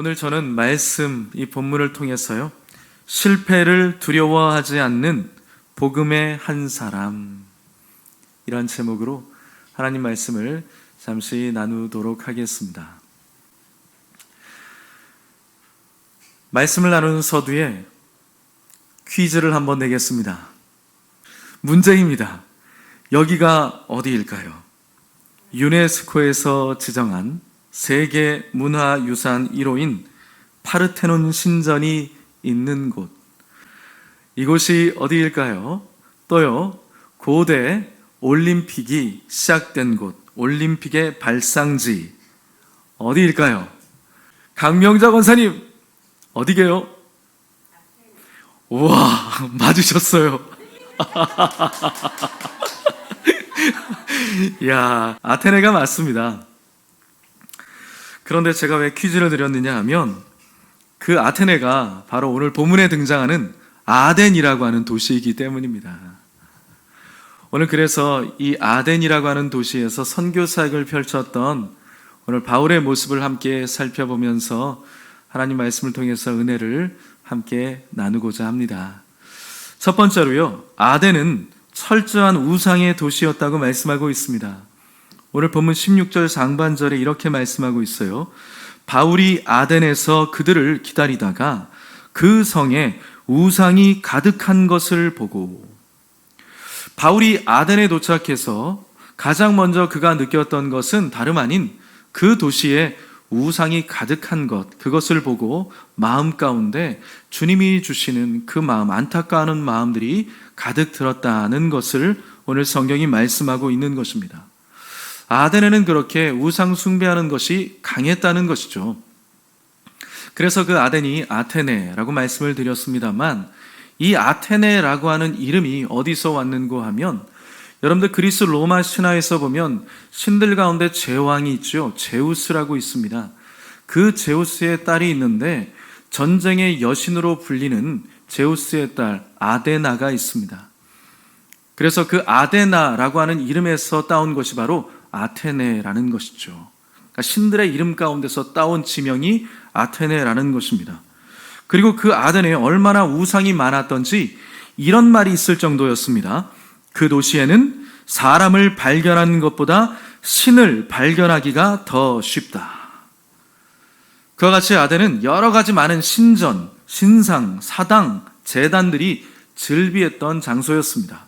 오늘 저는 말씀, 이 본문을 통해서요, 실패를 두려워하지 않는 복음의 한 사람, 이런 제목으로 하나님 말씀을 잠시 나누도록 하겠습니다. 말씀을 나누는 서두에 퀴즈를 한번 내겠습니다. 문제입니다. 여기가 어디일까요? 유네스코에서 지정한 세계 문화유산 1호인 파르테논 신전이 있는 곳, 이곳이 어디일까요? 또요, 고대 올림픽이 시작된 곳, 올림픽의 발상지 어디일까요? 강명자 권사님, 어디게요? 우와, 맞으셨어요. 이야, 아테네가 맞습니다. 그런데 제가 왜 퀴즈를 드렸느냐 하면, 그 아테네가 바로 오늘 본문에 등장하는 아덴이라고 하는 도시이기 때문입니다. 오늘 그래서 이 아덴이라고 하는 도시에서 선교 사역을 펼쳤던 오늘 바울의 모습을 함께 살펴보면서 하나님 말씀을 통해서 은혜를 함께 나누고자 합니다. 첫 번째로요, 아덴은 철저한 우상의 도시였다고 말씀하고 있습니다. 오늘 본문 16절 상반절에 이렇게 말씀하고 있어요. 바울이 아덴에서 그들을 기다리다가 그 성에 우상이 가득한 것을 보고, 바울이 아덴에 도착해서 가장 먼저 그가 느꼈던 것은 다름 아닌 그 도시에 우상이 가득한 것, 그것을 보고 마음 가운데 주님이 주시는 그 마음, 안타까워하는 마음들이 가득 들었다는 것을 오늘 성경이 말씀하고 있는 것입니다. 아덴에는 그렇게 우상 숭배하는 것이 강했다는 것이죠. 그래서 그 아덴이 아테네라고 말씀을 드렸습니다만, 이 아테네라고 하는 이름이 어디서 왔는고 하면, 여러분들 그리스 로마 신화에서 보면 신들 가운데 제왕이 있죠. 제우스라고 있습니다. 그 제우스의 딸이 있는데 전쟁의 여신으로 불리는 제우스의 딸 아데나가 있습니다. 그래서 그 아데나라고 하는 이름에서 따온 것이 바로 아테네라는 것이죠. 그러니까 신들의 이름 가운데서 따온 지명이 아테네라는 것입니다. 그리고 그 아테네에 얼마나 우상이 많았던지 이런 말이 있을 정도였습니다. 그 도시에는 사람을 발견하는 것보다 신을 발견하기가 더 쉽다. 그와 같이 아덴은 여러 가지 많은 신전, 신상, 사당, 제단들이 즐비했던 장소였습니다.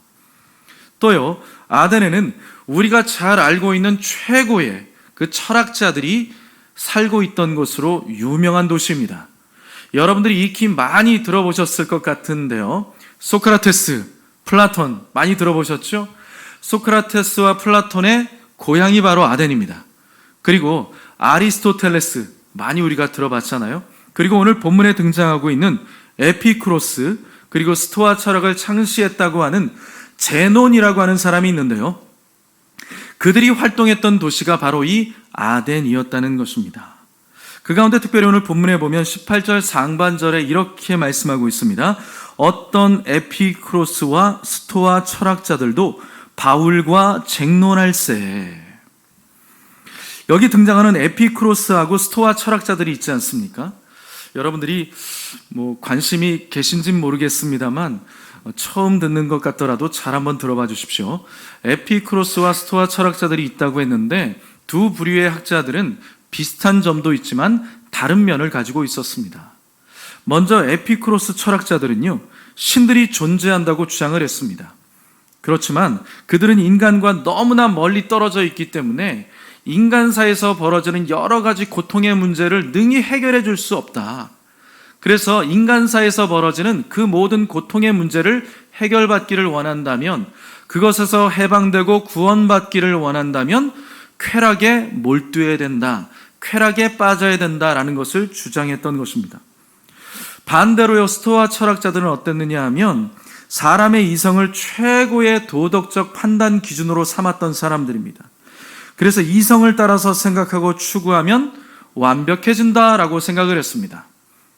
또요, 아덴에는 우리가 잘 알고 있는 최고의 그 철학자들이 살고 있던 곳으로 유명한 도시입니다. 여러분들이 익히 많이 들어보셨을 것 같은데요, 소크라테스, 플라톤 많이 들어보셨죠? 소크라테스와 플라톤의 고향이 바로 아덴입니다. 그리고 아리스토텔레스 많이 우리가 들어봤잖아요. 그리고 오늘 본문에 등장하고 있는 에피쿠로스, 그리고 스토아 철학을 창시했다고 하는 제논이라고 하는 사람이 있는데요, 그들이 활동했던 도시가 바로 이 아덴이었다는 것입니다. 그 가운데 특별히 오늘 본문에 보면 18절 상반절에 이렇게 말씀하고 있습니다. 어떤 에피쿠로스와 스토아 철학자들도 바울과 쟁론할세. 여기 등장하는 에피쿠로스하고 스토아 철학자들이 있지 않습니까? 여러분들이 관심이 계신진 모르겠습니다만 처음 듣는 것 같더라도 잘 한번 들어봐 주십시오. 에피쿠로스와 스토아 철학자들이 있다고 했는데 두 부류의 학자들은 비슷한 점도 있지만 다른 면을 가지고 있었습니다. 먼저 에피쿠로스 철학자들은요, 신들이 존재한다고 주장을 했습니다. 그렇지만 그들은 인간과 너무나 멀리 떨어져 있기 때문에 인간사에서 벌어지는 여러 가지 고통의 문제를 능히 해결해 줄 수 없다. 그래서 인간사에서 벌어지는 그 모든 고통의 문제를 해결받기를 원한다면, 그것에서 해방되고 구원받기를 원한다면 쾌락에 몰두해야 된다, 쾌락에 빠져야 된다라는 것을 주장했던 것입니다. 반대로요, 스토아 철학자들은 어땠느냐 하면 사람의 이성을 최고의 도덕적 판단 기준으로 삼았던 사람들입니다. 그래서 이성을 따라서 생각하고 추구하면 완벽해진다라고 생각을 했습니다.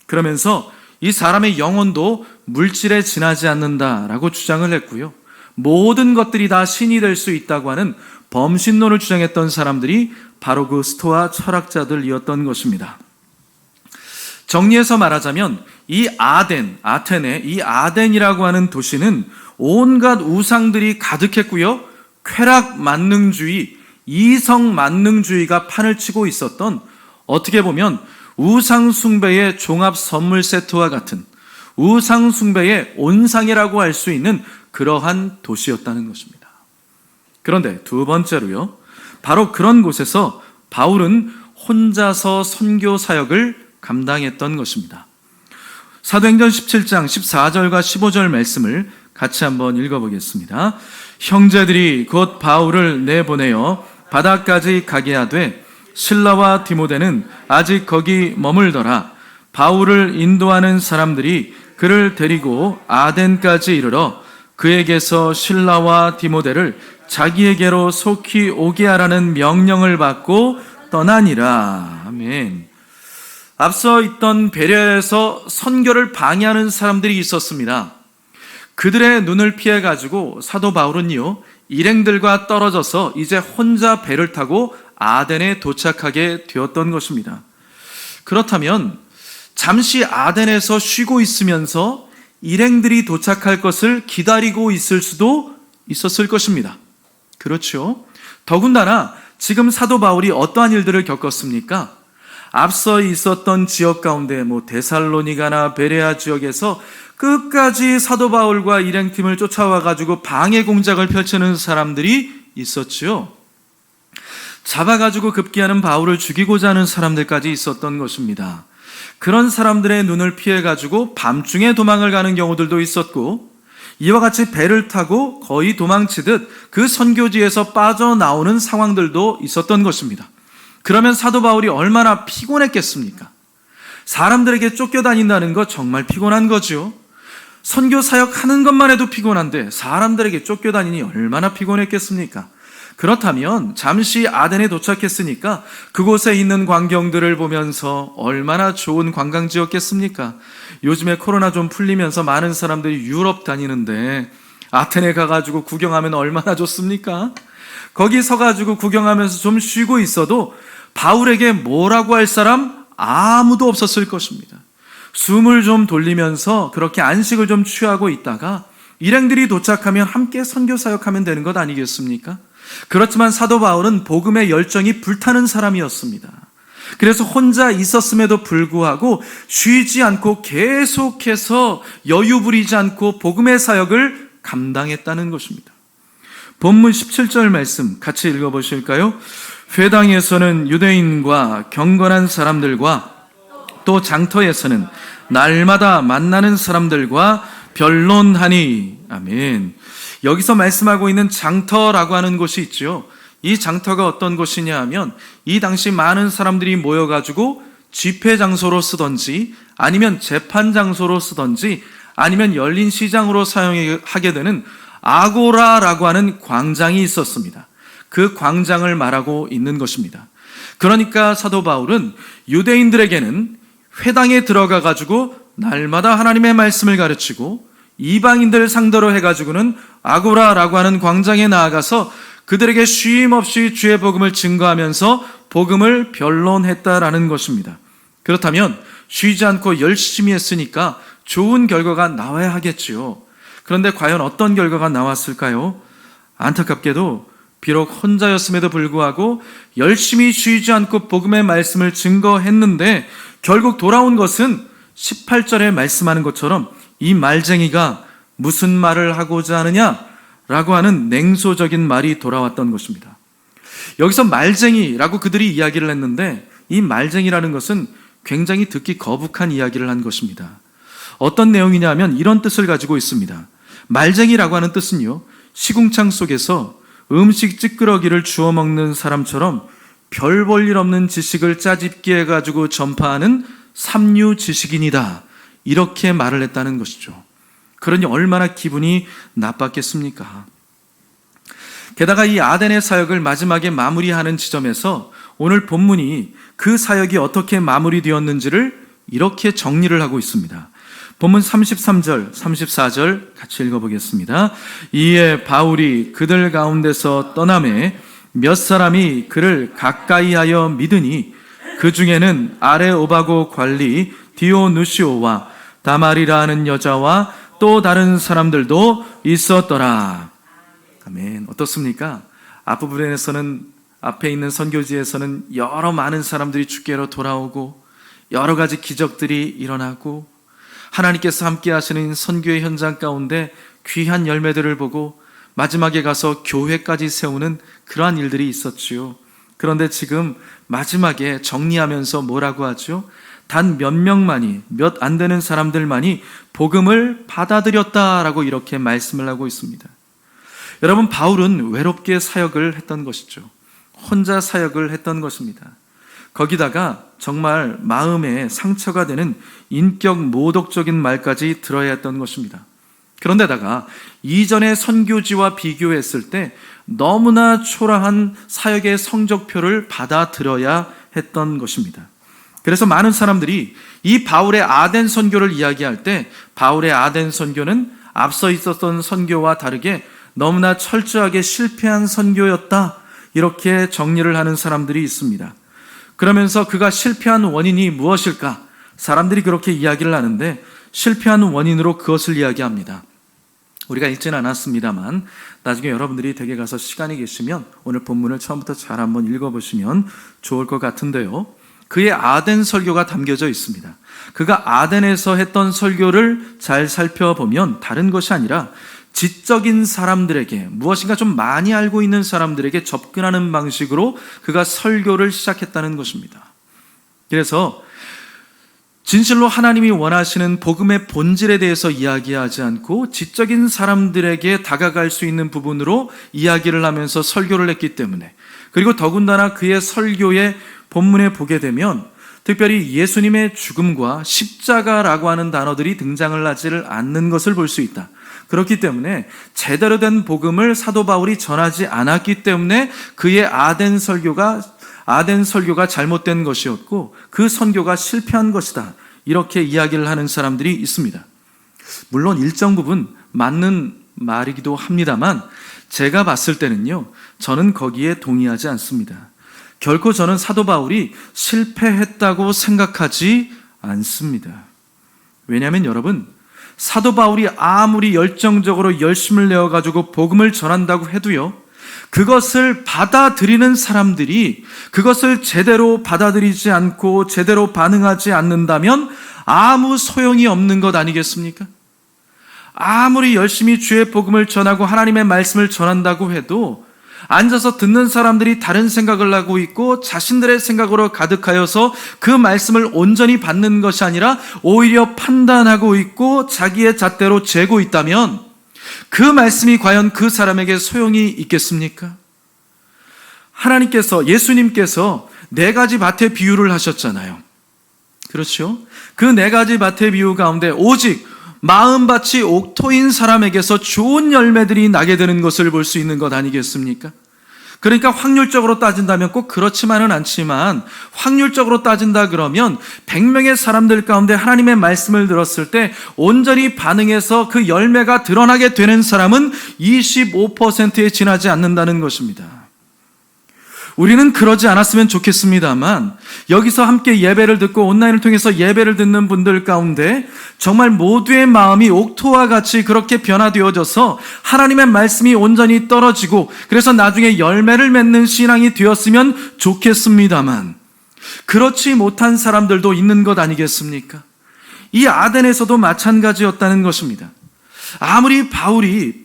그러면서 이 사람의 영혼도 물질에 지나지 않는다라고 주장을 했고요, 모든 것들이 다 신이 될 수 있다고 하는 범신론을 주장했던 사람들이 바로 그 스토아 철학자들이었던 것입니다. 정리해서 말하자면 이 아테네, 이 아덴이라고 하는 도시는 온갖 우상들이 가득했고요. 쾌락 만능주의, 이성 만능주의가 판을 치고 있었던, 어떻게 보면 우상 숭배의 종합 선물 세트와 같은, 우상 숭배의 온상이라고 할 수 있는 그러한 도시였다는 것입니다. 그런데 두 번째로요, 바로 그런 곳에서 바울은 혼자서 선교 사역을 감당했던 것입니다. 사도행전 17장 14절과 15절 말씀을 같이 한번 읽어보겠습니다. 형제들이 곧 바울을 내보내어 바다까지 가게 하되 실라와 디모데는 아직 거기 머물더라. 바울을 인도하는 사람들이 그를 데리고 아덴까지 이르러 그에게서 실라와 디모데를 자기에게로 속히 오게 하라는 명령을 받고 떠나니라. 아멘. 앞서 있던 베레아에서 선교를 방해하는 사람들이 있었습니다. 그들의 눈을 피해가지고 사도 바울은요, 일행들과 떨어져서 이제 혼자 배를 타고 아덴에 도착하게 되었던 것입니다. 그렇다면 잠시 아덴에서 쉬고 있으면서 일행들이 도착할 것을 기다리고 있을 수도 있었을 것입니다. 그렇죠? 더군다나 지금 사도 바울이 어떠한 일들을 겪었습니까? 앞서 있었던 지역 가운데 데살로니가나 베레아 지역에서 끝까지 사도 바울과 일행팀을 쫓아와가지고 방해 공작을 펼치는 사람들이 있었지요. 잡아가지고 급기야는 바울을 죽이고자 하는 사람들까지 있었던 것입니다. 그런 사람들의 눈을 피해가지고 밤중에 도망을 가는 경우들도 있었고, 이와 같이 배를 타고 거의 도망치듯 그 선교지에서 빠져나오는 상황들도 있었던 것입니다. 그러면 사도 바울이 얼마나 피곤했겠습니까? 사람들에게 쫓겨다닌다는 거 정말 피곤한 거죠. 선교 사역하는 것만 해도 피곤한데 사람들에게 쫓겨다니니 얼마나 피곤했겠습니까? 그렇다면 잠시 아덴에 도착했으니까 그곳에 있는 광경들을 보면서 얼마나 좋은 관광지였겠습니까? 요즘에 코로나 좀 풀리면서 많은 사람들이 유럽 다니는데 아테네 가가지고 구경하면 얼마나 좋습니까? 거기 서가지고 구경하면서 좀 쉬고 있어도 바울에게 뭐라고 할 사람 아무도 없었을 것입니다. 숨을 좀 돌리면서 그렇게 안식을 좀 취하고 있다가 일행들이 도착하면 함께 선교 사역하면 되는 것 아니겠습니까? 그렇지만 사도 바울은 복음의 열정이 불타는 사람이었습니다. 그래서 혼자 있었음에도 불구하고 쉬지 않고 계속해서 여유 부리지 않고 복음의 사역을 감당했다는 것입니다. 본문 17절 말씀 같이 읽어보실까요? 회당에서는 유대인과 경건한 사람들과 또 장터에서는 날마다 만나는 사람들과 변론하니. 아멘. 여기서 말씀하고 있는 장터라고 하는 곳이 있죠. 이 장터가 어떤 곳이냐 하면 이 당시 많은 사람들이 모여가지고 집회 장소로 쓰던지 아니면 재판 장소로 쓰던지 아니면 열린 시장으로 사용하게 되는 아고라라고 하는 광장이 있었습니다. 그 광장을 말하고 있는 것입니다. 그러니까 사도 바울은 유대인들에게는 회당에 들어가 가지고 날마다 하나님의 말씀을 가르치고 이방인들을 상대로 해가지고는 아고라라고 하는 광장에 나아가서 그들에게 쉼 없이 주의 복음을 증거하면서 복음을 변론했다라는 것입니다. 그렇다면 쉬지 않고 열심히 했으니까 좋은 결과가 나와야 하겠지요. 그런데 과연 어떤 결과가 나왔을까요? 안타깝게도 비록 혼자였음에도 불구하고 열심히 쉬지 않고 복음의 말씀을 증거했는데 결국 돌아온 것은 18절에 말씀하는 것처럼 이 말쟁이가 무슨 말을 하고자 하느냐라고 하는 냉소적인 말이 돌아왔던 것입니다. 여기서 말쟁이라고 그들이 이야기를 했는데 이 말쟁이라는 것은 굉장히 듣기 거북한 이야기를 한 것입니다. 어떤 내용이냐 하면 이런 뜻을 가지고 있습니다. 말쟁이라고 하는 뜻은요, 시궁창 속에서 음식 찌끄러기를 주워 먹는 사람처럼 별 볼 일 없는 지식을 짜집기 해가지고 전파하는 삼류 지식인이다, 이렇게 말을 했다는 것이죠. 그러니 얼마나 기분이 나빴겠습니까? 게다가 이 아덴의 사역을 마지막에 마무리하는 지점에서 오늘 본문이 그 사역이 어떻게 마무리되었는지를 이렇게 정리를 하고 있습니다. 본문 33절, 34절 같이 읽어보겠습니다. 이에 바울이 그들 가운데서 떠나매 몇 사람이 그를 가까이하여 믿으니 그 중에는 아레오바고 관리 디오누시오와 다말이라 하는 여자와 또 다른 사람들도 있었더라. 아멘. 어떻습니까? 앞부분에서는, 앞에 있는 선교지에서는 여러 많은 사람들이 주께로 돌아오고 여러 가지 기적들이 일어나고 하나님께서 함께 하시는 선교의 현장 가운데 귀한 열매들을 보고 마지막에 가서 교회까지 세우는 그러한 일들이 있었지요. 그런데 지금 마지막에 정리하면서 뭐라고 하죠? 단 몇 명만이, 몇 안 되는 사람들만이 복음을 받아들였다라고 이렇게 말씀을 하고 있습니다. 여러분, 바울은 외롭게 사역을 했던 것이죠. 혼자 사역을 했던 것입니다. 거기다가 정말 마음에 상처가 되는 인격 모독적인 말까지 들어야 했던 것입니다. 그런데다가 이전의 선교지와 비교했을 때 너무나 초라한 사역의 성적표를 받아들여야 했던 것입니다. 그래서 많은 사람들이 이 바울의 아덴 선교를 이야기할 때 바울의 아덴 선교는 앞서 있었던 선교와 다르게 너무나 철저하게 실패한 선교였다, 이렇게 정리를 하는 사람들이 있습니다. 그러면서 그가 실패한 원인이 무엇일까? 사람들이 그렇게 이야기를 하는데 실패한 원인으로 그것을 이야기합니다. 우리가 읽지는 않았습니다만 나중에 여러분들이 댁에 가서 시간이 계시면 오늘 본문을 처음부터 잘 한번 읽어보시면 좋을 것 같은데요, 그의 아덴 설교가 담겨져 있습니다. 그가 아덴에서 했던 설교를 잘 살펴보면 다른 것이 아니라 지적인 사람들에게, 무엇인가 좀 많이 알고 있는 사람들에게 접근하는 방식으로 그가 설교를 시작했다는 것입니다. 그래서 진실로 하나님이 원하시는 복음의 본질에 대해서 이야기하지 않고 지적인 사람들에게 다가갈 수 있는 부분으로 이야기를 하면서 설교를 했기 때문에, 그리고 더군다나 그의 설교의 본문에 보게 되면 특별히 예수님의 죽음과 십자가라고 하는 단어들이 등장을 하지를 않는 것을 볼 수 있다. 그렇기 때문에 제대로 된 복음을 사도 바울이 전하지 않았기 때문에 그의 아덴 설교가 잘못된 것이었고 그 선교가 실패한 것이다, 이렇게 이야기를 하는 사람들이 있습니다. 물론 일정 부분 맞는 말이기도 합니다만 제가 봤을 때는요, 저는 거기에 동의하지 않습니다. 결코 저는 사도 바울이 실패했다고 생각하지 않습니다. 왜냐하면 여러분, 사도 바울이 아무리 열정적으로 열심을 내어가지고 복음을 전한다고 해도요, 그것을 받아들이는 사람들이 그것을 제대로 받아들이지 않고 제대로 반응하지 않는다면 아무 소용이 없는 것 아니겠습니까? 아무리 열심히 주의 복음을 전하고 하나님의 말씀을 전한다고 해도 앉아서 듣는 사람들이 다른 생각을 하고 있고 자신들의 생각으로 가득하여서 그 말씀을 온전히 받는 것이 아니라 오히려 판단하고 있고 자기의 잣대로 재고 있다면 그 말씀이 과연 그 사람에게 소용이 있겠습니까? 하나님께서, 예수님께서 4가지 밭의 비유를 하셨잖아요. 그렇죠? 그 4가지 밭의 비유 가운데 오직 마음밭이 옥토인 사람에게서 좋은 열매들이 나게 되는 것을 볼 수 있는 것 아니겠습니까? 그러니까 확률적으로 따진다면 꼭 그렇지만은 않지만 확률적으로 따진다 그러면 100명의 사람들 가운데 하나님의 말씀을 들었을 때 온전히 반응해서 그 열매가 드러나게 되는 사람은 25%에 지나지 않는다는 것입니다. 우리는 그러지 않았으면 좋겠습니다만 여기서 함께 예배를 듣고 온라인을 통해서 예배를 듣는 분들 가운데 정말 모두의 마음이 옥토와 같이 그렇게 변화되어져서 하나님의 말씀이 온전히 떨어지고 그래서 나중에 열매를 맺는 신앙이 되었으면 좋겠습니다만 그렇지 못한 사람들도 있는 것 아니겠습니까? 이 아덴에서도 마찬가지였다는 것입니다. 아무리 바울이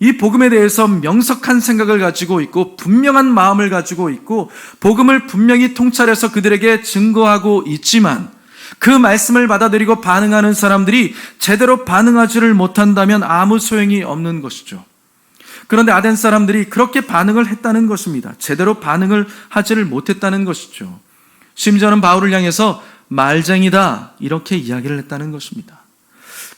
이 복음에 대해서 명석한 생각을 가지고 있고 분명한 마음을 가지고 있고 복음을 분명히 통찰해서 그들에게 증거하고 있지만 그 말씀을 받아들이고 반응하는 사람들이 제대로 반응하지를 못한다면 아무 소용이 없는 것이죠. 그런데 아덴 사람들이 그렇게 반응을 했다는 것입니다. 제대로 반응을 하지를 못했다는 것이죠. 심지어는 바울을 향해서 말쟁이다, 이렇게 이야기를 했다는 것입니다.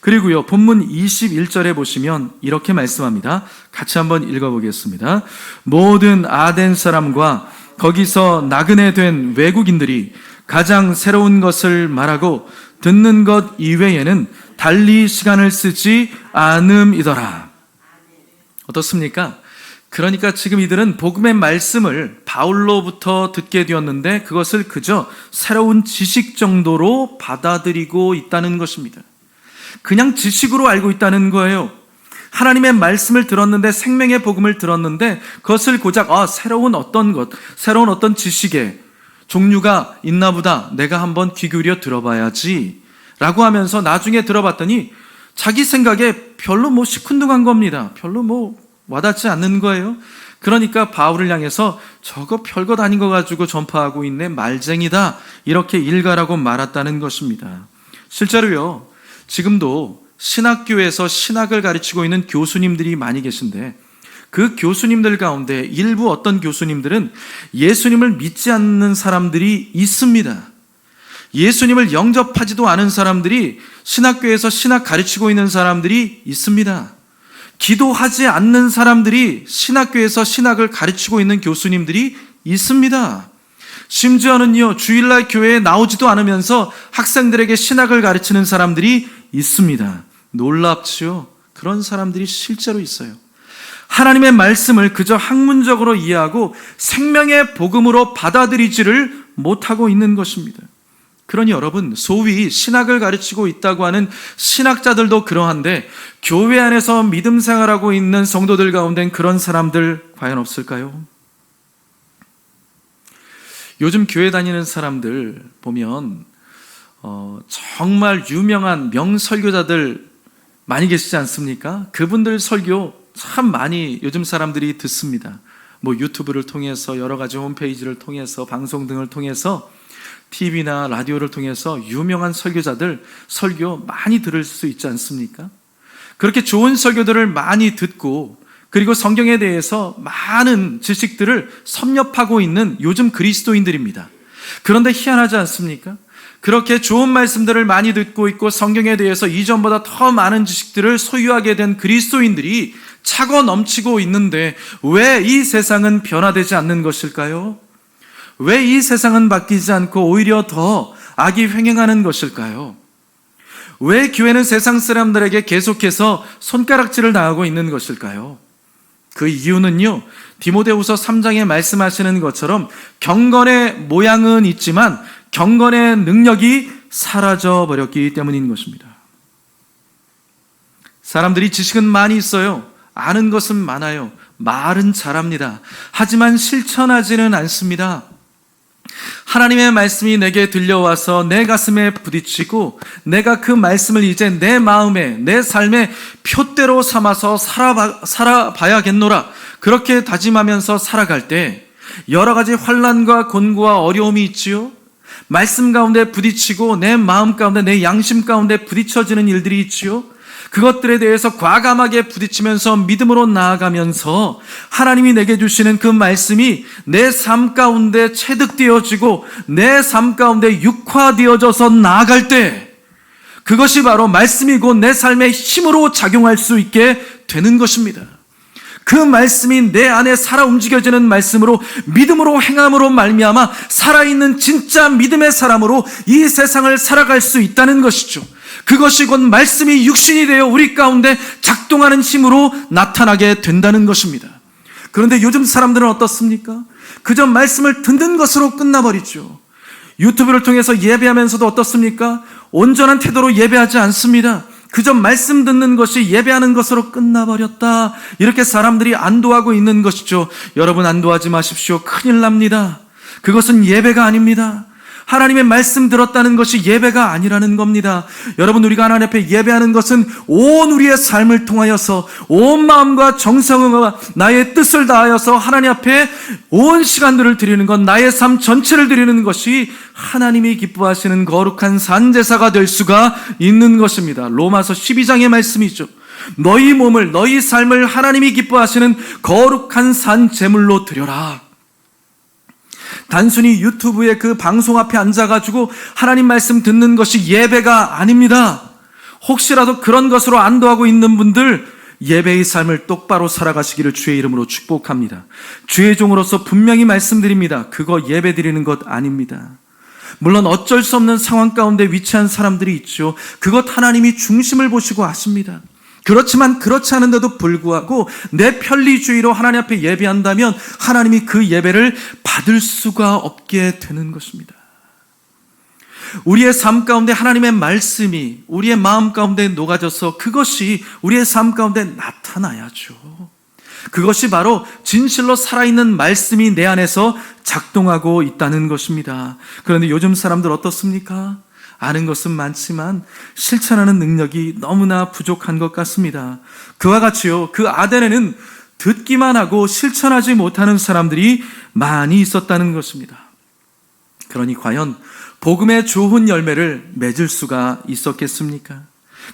그리고요, 본문 21절에 보시면 이렇게 말씀합니다. 같이 한번 읽어보겠습니다. 모든 아덴 사람과 거기서 나그네 된 외국인들이 가장 새로운 것을 말하고 듣는 것 이외에는 달리 시간을 쓰지 않음이더라. 어떻습니까? 그러니까 지금 이들은 복음의 말씀을 바울로부터 듣게 되었는데 그것을 그저 새로운 지식 정도로 받아들이고 있다는 것입니다. 그냥 지식으로 알고 있다는 거예요. 하나님의 말씀을 들었는데, 생명의 복음을 들었는데 그것을 고작 새로운 어떤 지식의 종류가 있나 보다, 내가 한번 귀 기울여 들어봐야지 라고 하면서 나중에 들어봤더니 자기 생각에 별로 시큰둥한 겁니다. 별로 와닿지 않는 거예요. 그러니까 바울을 향해서 저거 별것 아닌 거 가지고 전파하고 있네, 말쟁이다, 이렇게 일갈하고 말았다는 것입니다. 실제로요, 지금도 신학교에서 신학을 가르치고 있는 교수님들이 많이 계신데 그 교수님들 가운데 일부 어떤 교수님들은 예수님을 믿지 않는 사람들이 있습니다. 예수님을 영접하지도 않은 사람들이 신학교에서 신학 가르치고 있는 사람들이 있습니다. 기도하지 않는 사람들이 신학교에서 신학을 가르치고 있는 교수님들이 있습니다. 심지어는요, 주일날 교회에 나오지도 않으면서 학생들에게 신학을 가르치는 사람들이 있습니다. 놀랍지요? 그런 사람들이 실제로 있어요. 하나님의 말씀을 그저 학문적으로 이해하고 생명의 복음으로 받아들이지를 못하고 있는 것입니다. 그러니 여러분, 소위 신학을 가르치고 있다고 하는 신학자들도 그러한데 교회 안에서 믿음 생활하고 있는 성도들 가운데는 그런 사람들 과연 없을까요? 요즘 교회 다니는 사람들 보면 정말 유명한 명설교자들 많이 계시지 않습니까? 그분들 설교 참 많이 요즘 사람들이 듣습니다. 유튜브를 통해서, 여러 가지 홈페이지를 통해서, 방송 등을 통해서, TV나 라디오를 통해서 유명한 설교자들 설교 많이 들을 수 있지 않습니까? 그렇게 좋은 설교들을 많이 듣고, 그리고 성경에 대해서 많은 지식들을 섭렵하고 있는 요즘 그리스도인들입니다. 그런데 희한하지 않습니까? 그렇게 좋은 말씀들을 많이 듣고 있고 성경에 대해서 이전보다 더 많은 지식들을 소유하게 된 그리스도인들이 차고 넘치고 있는데 왜 이 세상은 변화되지 않는 것일까요? 왜 이 세상은 바뀌지 않고 오히려 더 악이 횡행하는 것일까요? 왜 교회는 세상 사람들에게 계속해서 손가락질을 당하고 있는 것일까요? 그 이유는요, 디모데후서 3장에 말씀하시는 것처럼 경건의 모양은 있지만 경건의 능력이 사라져 버렸기 때문인 것입니다. 사람들이 지식은 많이 있어요. 아는 것은 많아요. 말은 잘합니다. 하지만 실천하지는 않습니다. 하나님의 말씀이 내게 들려와서 내 가슴에 부딪히고 내가 그 말씀을 이제 내 마음에, 내 삶에 표대로 삼아서 살아봐야겠노라, 그렇게 다짐하면서 살아갈 때 여러 가지 환난과 곤고와 어려움이 있지요. 말씀 가운데 부딪히고 내 마음 가운데, 내 양심 가운데 부딪혀지는 일들이 있지요. 그것들에 대해서 과감하게 부딪히면서 믿음으로 나아가면서 하나님이 내게 주시는 그 말씀이 내 삶 가운데 체득되어지고 내 삶 가운데 육화되어져서 나아갈 때 그것이 바로 말씀이고 내 삶의 힘으로 작용할 수 있게 되는 것입니다. 그 말씀이 내 안에 살아 움직여지는 말씀으로 믿음으로 행함으로 말미암아 살아있는 진짜 믿음의 사람으로 이 세상을 살아갈 수 있다는 것이죠. 그것이 곧 말씀이 육신이 되어 우리 가운데 작동하는 힘으로 나타나게 된다는 것입니다. 그런데 요즘 사람들은 어떻습니까? 그저 말씀을 듣는 것으로 끝나버리죠. 유튜브를 통해서 예배하면서도 어떻습니까? 온전한 태도로 예배하지 않습니다. 그저 말씀 듣는 것이 예배하는 것으로 끝나버렸다, 이렇게 사람들이 안도하고 있는 것이죠. 여러분, 안도하지 마십시오. 큰일 납니다. 그것은 예배가 아닙니다. 하나님의 말씀 들었다는 것이 예배가 아니라는 겁니다. 여러분, 우리가 하나님 앞에 예배하는 것은 온 우리의 삶을 통하여서 온 마음과 정성과 나의 뜻을 다하여서 하나님 앞에 온 시간들을 드리는 것, 나의 삶 전체를 드리는 것이 하나님이 기뻐하시는 거룩한 산제사가 될 수가 있는 것입니다. 로마서 12장의 말씀이죠. 너희 몸을, 너희 삶을 하나님이 기뻐하시는 거룩한 산 제물로 드려라. 단순히 유튜브에 그 방송 앞에 앉아가지고 하나님 말씀 듣는 것이 예배가 아닙니다. 혹시라도 그런 것으로 안도하고 있는 분들, 예배의 삶을 똑바로 살아가시기를 주의 이름으로 축복합니다. 주의 종으로서 분명히 말씀드립니다. 그거 예배 드리는 것 아닙니다. 물론 어쩔 수 없는 상황 가운데 위치한 사람들이 있죠. 그것 하나님이 중심을 보시고 아십니다. 그렇지만 그렇지 않은데도 불구하고 내 편리주의로 하나님 앞에 예배한다면 하나님이 그 예배를 받을 수가 없게 되는 것입니다. 우리의 삶 가운데 하나님의 말씀이 우리의 마음 가운데 녹아져서 그것이 우리의 삶 가운데 나타나야죠. 그것이 바로 진실로 살아있는 말씀이 내 안에서 작동하고 있다는 것입니다. 그런데 요즘 사람들 어떻습니까? 아는 것은 많지만 실천하는 능력이 너무나 부족한 것 같습니다. 그와 같이요, 그 아덴에는 듣기만 하고 실천하지 못하는 사람들이 많이 있었다는 것입니다. 그러니 과연 복음의 좋은 열매를 맺을 수가 있었겠습니까?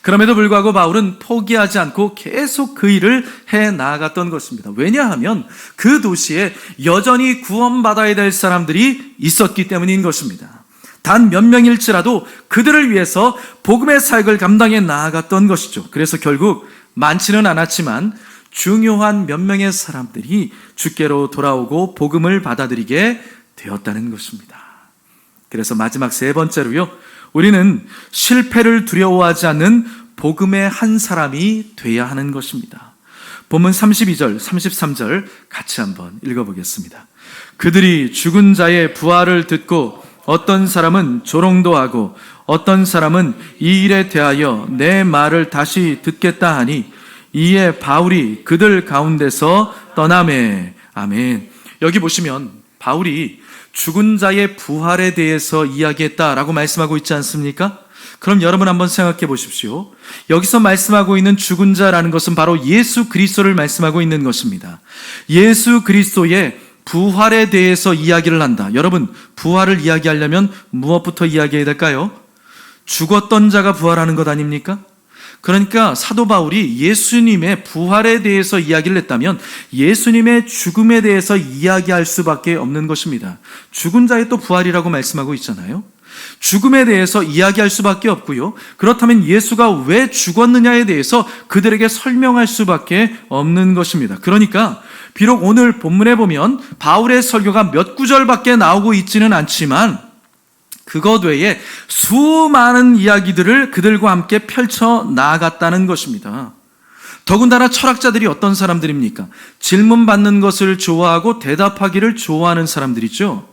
그럼에도 불구하고 바울은 포기하지 않고 계속 그 일을 해 나아갔던 것입니다. 왜냐하면 그 도시에 여전히 구원받아야 될 사람들이 있었기 때문인 것입니다. 단 몇 명일지라도 그들을 위해서 복음의 사역을 감당해 나아갔던 것이죠. 그래서 결국 많지는 않았지만 중요한 몇 명의 사람들이 주께로 돌아오고 복음을 받아들이게 되었다는 것입니다. 그래서 마지막 세 번째로요, 우리는 실패를 두려워하지 않는 복음의 한 사람이 돼야 하는 것입니다. 본문 32절, 33절 같이 한번 읽어보겠습니다. 그들이 죽은 자의 부활을 듣고 어떤 사람은 조롱도 하고 어떤 사람은 이 일에 대하여 내 말을 다시 듣겠다 하니 이에 바울이 그들 가운데서 떠나매. 아멘. 여기 보시면 바울이 죽은 자의 부활에 대해서 이야기했다라고 말씀하고 있지 않습니까? 그럼 여러분 한번 생각해 보십시오. 여기서 말씀하고 있는 죽은 자라는 것은 바로 예수 그리스도를 말씀하고 있는 것입니다. 예수 그리스도의 부활에 대해서 이야기를 한다. 여러분, 부활을 이야기하려면 무엇부터 이야기해야 될까요? 죽었던 자가 부활하는 것 아닙니까? 그러니까 사도 바울이 예수님의 부활에 대해서 이야기를 했다면 예수님의 죽음에 대해서 이야기할 수밖에 없는 것입니다. 죽은 자의 또 부활이라고 말씀하고 있잖아요. 죽음에 대해서 이야기할 수밖에 없고요. 그렇다면 예수가 왜 죽었느냐에 대해서 그들에게 설명할 수밖에 없는 것입니다. 그러니까 비록 오늘 본문에 보면 바울의 설교가 몇 구절밖에 나오고 있지는 않지만 그것 외에 수많은 이야기들을 그들과 함께 펼쳐 나아갔다는 것입니다. 더군다나 철학자들이 어떤 사람들입니까? 질문받는 것을 좋아하고 대답하기를 좋아하는 사람들이죠.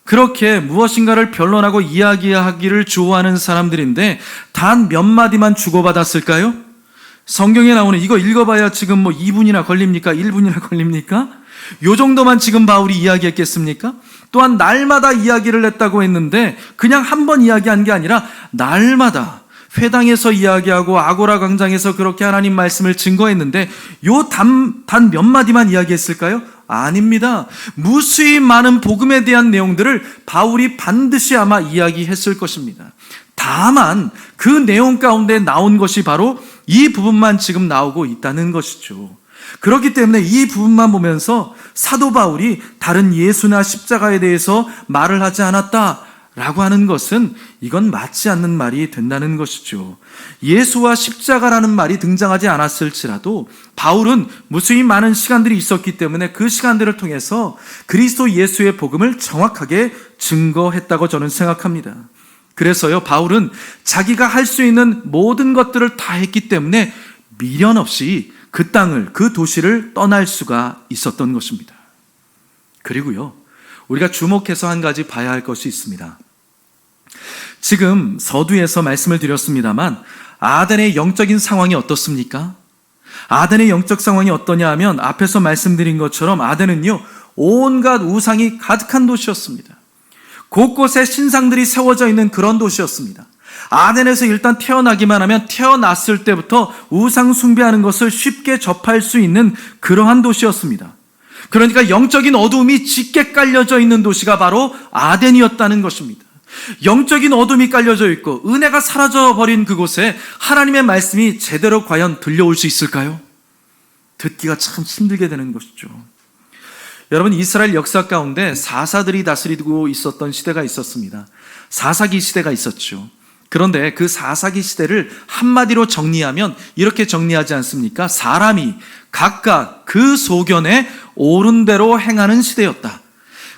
그렇게 무엇인가를 변론하고 이야기하기를 좋아하는 사람들인데 단 몇 마디만 주고받았을까요? 성경에 나오는 이거 읽어봐야 지금 뭐 2분이나 걸립니까? 1분이나 걸립니까? 요 정도만 지금 바울이 이야기했겠습니까? 또한 날마다 이야기를 했다고 했는데 그냥 한 번 이야기한 게 아니라 날마다 회당에서 이야기하고 아고라 광장에서 그렇게 하나님 말씀을 증거했는데 요 단 몇 마디만 이야기했을까요? 아닙니다. 무수히 많은 복음에 대한 내용들을 바울이 반드시 아마 이야기했을 것입니다. 다만 그 내용 가운데 나온 것이 바로 이 부분만 지금 나오고 있다는 것이죠. 그렇기 때문에 이 부분만 보면서 사도 바울이 다른 예수나 십자가에 대해서 말을 하지 않았다라고 하는 것은 이건 맞지 않는 말이 된다는 것이죠. 예수와 십자가라는 말이 등장하지 않았을지라도 바울은 무수히 많은 시간들이 있었기 때문에 그 시간들을 통해서 그리스도 예수의 복음을 정확하게 증거했다고 저는 생각합니다. 그래서요, 바울은 자기가 할 수 있는 모든 것들을 다 했기 때문에 미련 없이 그 땅을, 그 도시를 떠날 수가 있었던 것입니다. 그리고요, 우리가 주목해서 한 가지 봐야 할 것이 있습니다. 지금 서두에서 말씀을 드렸습니다만 아덴의 영적인 상황이 어떻습니까? 아덴의 영적 상황이 어떠냐 하면 앞에서 말씀드린 것처럼 아덴은요, 온갖 우상이 가득한 도시였습니다. 곳곳에 신상들이 세워져 있는 그런 도시였습니다. 아덴에서 일단 태어나기만 하면 태어났을 때부터 우상 숭배하는 것을 쉽게 접할 수 있는 그러한 도시였습니다. 그러니까 영적인 어두움이 짙게 깔려져 있는 도시가 바로 아덴이었다는 것입니다. 영적인 어둠이 깔려져 있고 은혜가 사라져버린 그곳에 하나님의 말씀이 제대로 과연 들려올 수 있을까요? 듣기가 참 힘들게 되는 것이죠. 여러분, 이스라엘 역사 가운데 사사들이 다스리고 있었던 시대가 있었습니다. 사사기 시대가 있었죠. 그런데 그 사사기 시대를 한마디로 정리하면 이렇게 정리하지 않습니까? 사람이 각각 그 소견에 옳은 대로 행하는 시대였다.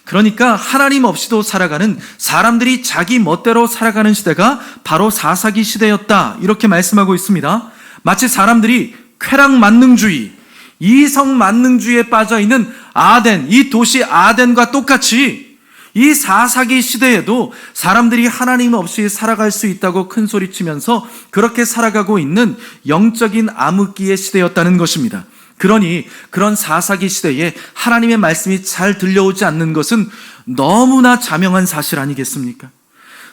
그러니까 하나님 없이도 살아가는, 사람들이 자기 멋대로 살아가는 시대가 바로 사사기 시대였다, 이렇게 말씀하고 있습니다. 마치 사람들이 쾌락 만능주의, 이성 만능주의에 빠져 있는 아덴, 이 도시 아덴과 똑같이 이 사사기 시대에도 사람들이 하나님 없이 살아갈 수 있다고 큰 소리치면서 그렇게 살아가고 있는 영적인 암흑기의 시대였다는 것입니다. 그러니 그런 사사기 시대에 하나님의 말씀이 잘 들려오지 않는 것은 너무나 자명한 사실 아니겠습니까?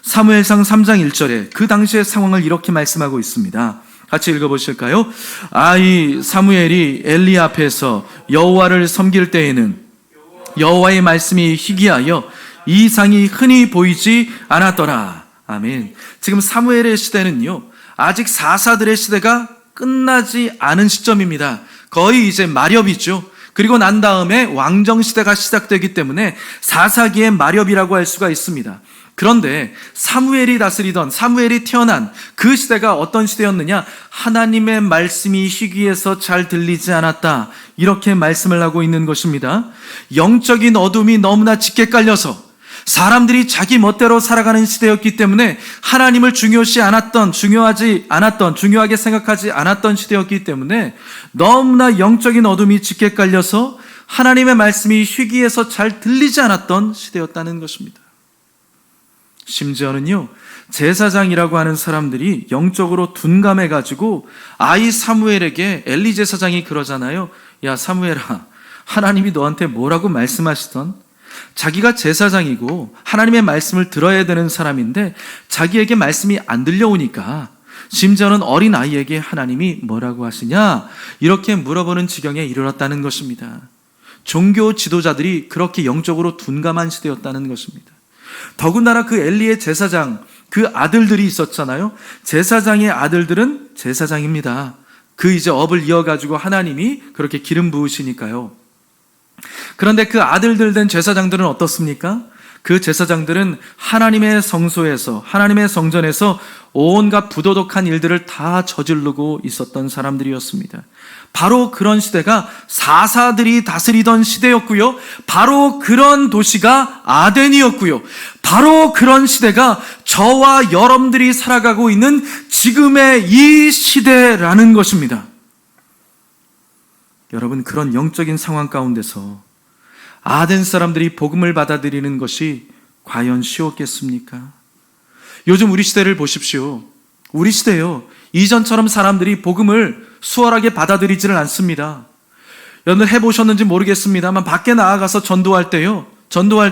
사무엘상 3장 1절에 그 당시의 상황을 이렇게 말씀하고 있습니다. 같이 읽어보실까요? 이 사무엘이 엘리 앞에서 여호와를 섬길 때에는 여호와의 말씀이 희귀하여 이상이 흔히 보이지 않았더라. 아멘. 지금 사무엘의 시대는요, 아직 사사들의 시대가 끝나지 않은 시점입니다. 거의 이제 마렵이죠. 그리고 난 다음에 왕정시대가 시작되기 때문에 사사기의 마렵이라고 할 수가 있습니다. 그런데 사무엘이 다스리던, 사무엘이 태어난 그 시대가 어떤 시대였느냐? 하나님의 말씀이 희귀해서 잘 들리지 않았다, 이렇게 말씀을 하고 있는 것입니다. 영적인 어둠이 너무나 짙게 깔려서 사람들이 자기 멋대로 살아가는 시대였기 때문에 하나님을 중요하게 생각하지 않았던 시대였기 때문에 너무나 영적인 어둠이 짙게 깔려서 하나님의 말씀이 희귀해서 잘 들리지 않았던 시대였다는 것입니다. 심지어는요, 제사장이라고 하는 사람들이 영적으로 둔감해가지고 아이 사무엘에게 엘리 제사장이 그러잖아요. 야, 사무엘아, 하나님이 너한테 뭐라고 말씀하시던? 자기가 제사장이고 하나님의 말씀을 들어야 되는 사람인데 자기에게 말씀이 안 들려오니까 심지어는 어린 아이에게 하나님이 뭐라고 하시냐, 이렇게 물어보는 지경에 이르렀다는 것입니다. 종교 지도자들이 그렇게 영적으로 둔감한 시대였다는 것입니다. 더군다나 그 엘리의 제사장, 그 아들들이 있었잖아요. 제사장의 아들들은 제사장입니다. 그 이제 업을 이어가지고 하나님이 그렇게 기름 부으시니까요. 그런데 그 아들들 된 제사장들은 어떻습니까? 그 제사장들은 하나님의 성소에서, 하나님의 성전에서 온갖 부도덕한 일들을 다 저지르고 있었던 사람들이었습니다. 바로 그런 시대가 사사들이 다스리던 시대였고요. 바로 그런 도시가 아덴이었고요. 바로 그런 시대가 저와 여러분들이 살아가고 있는 지금의 이 시대라는 것입니다. 여러분, 그런 영적인 상황 가운데서 아덴 사람들이 복음을 받아들이는 것이 과연 쉬웠겠습니까? 요즘 우리 시대를 보십시오. 우리 시대요, 이전처럼 사람들이 복음을 수월하게 받아들이지를 않습니다. 여러분 해보셨는지 모르겠습니다만 밖에 나아가서 전도할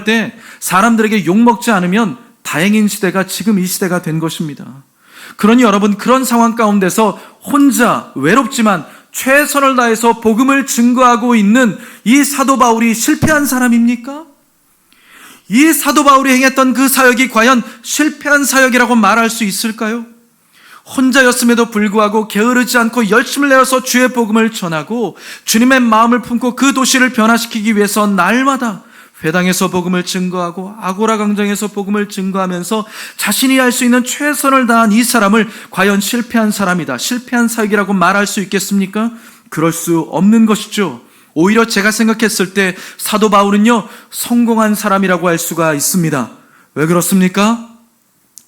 때 사람들에게 욕먹지 않으면 다행인 시대가 지금 이 시대가 된 것입니다. 그러니 여러분, 그런 상황 가운데서 혼자 외롭지만 최선을 다해서 복음을 증거하고 있는 이 사도 바울이 실패한 사람입니까? 이 사도 바울이 행했던 그 사역이 과연 실패한 사역이라고 말할 수 있을까요? 혼자였음에도 불구하고 게으르지 않고 열심을 내어서 주의 복음을 전하고 주님의 마음을 품고 그 도시를 변화시키기 위해서 날마다 회당에서 복음을 증거하고 아고라 광장에서 복음을 증거하면서 자신이 할 수 있는 최선을 다한 이 사람을 과연 실패한 사람이다, 실패한 사역이라고 말할 수 있겠습니까? 그럴 수 없는 것이죠. 오히려 제가 생각했을 때 사도 바울은요, 성공한 사람이라고 할 수가 있습니다. 왜 그렇습니까?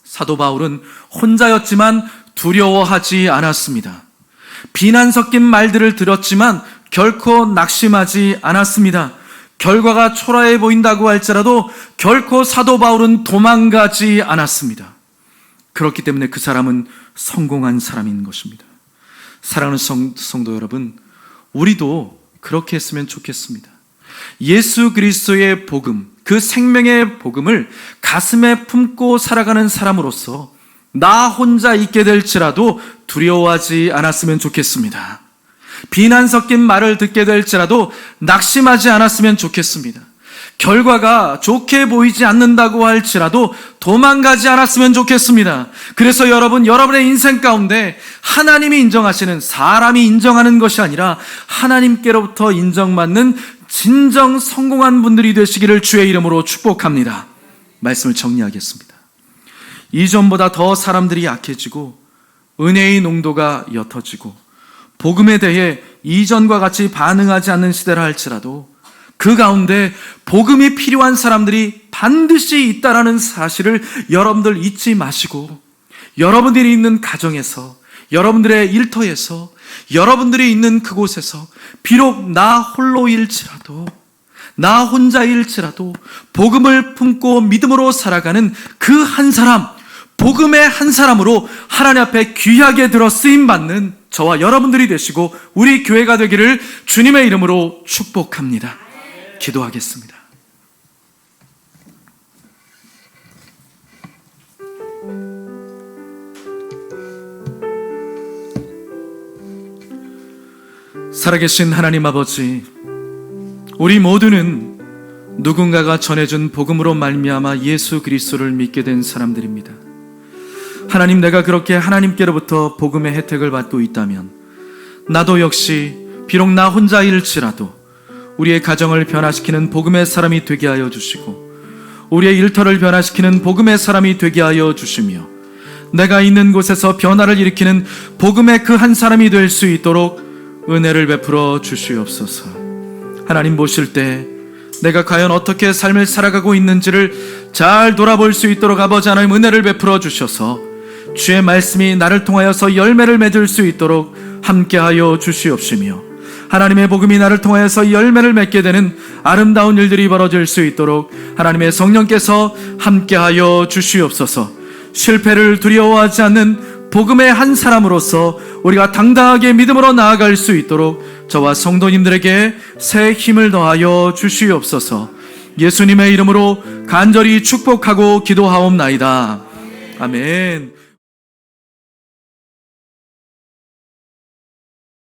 사도 바울은 혼자였지만 두려워하지 않았습니다. 비난 섞인 말들을 들었지만 결코 낙심하지 않았습니다. 결과가 초라해 보인다고 할지라도 결코 사도 바울은 도망가지 않았습니다. 그렇기 때문에 그 사람은 성공한 사람인 것입니다. 사랑하는 성도 여러분, 우리도 그렇게 했으면 좋겠습니다. 예수 그리스도의 복음, 그 생명의 복음을 가슴에 품고 살아가는 사람으로서 나 혼자 있게 될지라도 두려워하지 않았으면 좋겠습니다. 비난 섞인 말을 듣게 될지라도 낙심하지 않았으면 좋겠습니다. 결과가 좋게 보이지 않는다고 할지라도 도망가지 않았으면 좋겠습니다. 그래서 여러분의 인생 가운데 하나님이 인정하시는, 사람이 인정하는 것이 아니라 하나님께로부터 인정받는 진정 성공한 분들이 되시기를 주의 이름으로 축복합니다. 말씀을 정리하겠습니다. 이전보다 더 사람들이 약해지고 은혜의 농도가 옅어지고 복음에 대해 이전과 같이 반응하지 않는 시대라 할지라도 그 가운데 복음이 필요한 사람들이 반드시 있다라는 사실을 여러분들 잊지 마시고 여러분들이 있는 가정에서, 여러분들의 일터에서, 여러분들이 있는 그곳에서 비록 나 홀로일지라도, 나 혼자일지라도 복음을 품고 믿음으로 살아가는 그 한 사람, 복음의 한 사람으로 하나님 앞에 귀하게 들어 쓰임받는 저와 여러분들이 되시고 우리 교회가 되기를 주님의 이름으로 축복합니다. 기도하겠습니다. 살아계신 하나님 아버지, 우리 모두는 누군가가 전해준 복음으로 말미암아 예수 그리스도를 믿게 된 사람들입니다. 하나님, 내가 그렇게 하나님께로부터 복음의 혜택을 받고 있다면 나도 역시 비록 나 혼자일지라도 우리의 가정을 변화시키는 복음의 사람이 되게 하여 주시고 우리의 일터를 변화시키는 복음의 사람이 되게 하여 주시며 내가 있는 곳에서 변화를 일으키는 복음의 그 한 사람이 될 수 있도록 은혜를 베풀어 주시옵소서. 하나님, 보실 때 내가 과연 어떻게 삶을 살아가고 있는지를 잘 돌아볼 수 있도록 아버지 하나님 은혜를 베풀어 주셔서 주의 말씀이 나를 통하여서 열매를 맺을 수 있도록 함께하여 주시옵시며 하나님의 복음이 나를 통하여서 열매를 맺게 되는 아름다운 일들이 벌어질 수 있도록 하나님의 성령께서 함께하여 주시옵소서. 실패를 두려워하지 않는 복음의 한 사람으로서 우리가 당당하게 믿음으로 나아갈 수 있도록 저와 성도님들에게 새 힘을 더하여 주시옵소서. 예수님의 이름으로 간절히 축복하고 기도하옵나이다. 아멘.